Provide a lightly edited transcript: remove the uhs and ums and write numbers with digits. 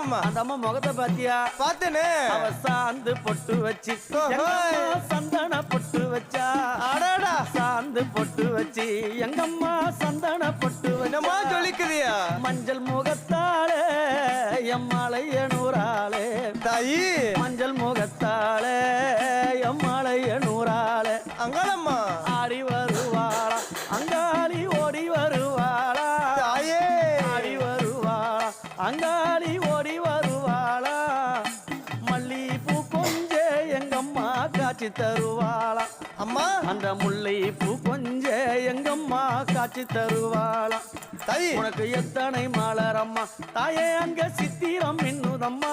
ஆமாமா. அந்த அம்மா முகத்தை பாத்தியா? பார்த்தேனே. அவ சாந்து பொட்டு வச்சு சந்தன பொட்டு வச்சா. அடடா. சாந்து பொட்டு வச்சு எங்கம்மா சந்தன பொட்டு என்னமா சொல்லிக்குதியா? மஞ்சள் முகத்தாளே எம்மாளைய நூறாளே தாயி. மஞ்சள் முகத்தாளே எம்மாளைய நூறாளே அங்காளம்மா ஆடி வருவாளா அங்காளி ஓடி வருவாளா. தாயே. ஆடி வருவாளா அங்காளி ஓடி வருவாளா. மல்லிப்பூ கொஞ்ச எங்கம்மா காட்சி தருவாளா. அம்மா அந்த முல்லை பூ கொஞ்ச எங்கம்மா காட்சி தருவாளா. தாயி. உனக்கு எத்தனை மலரம்மா தாயே அங்க சித்திரம் இன்னுதம்மா.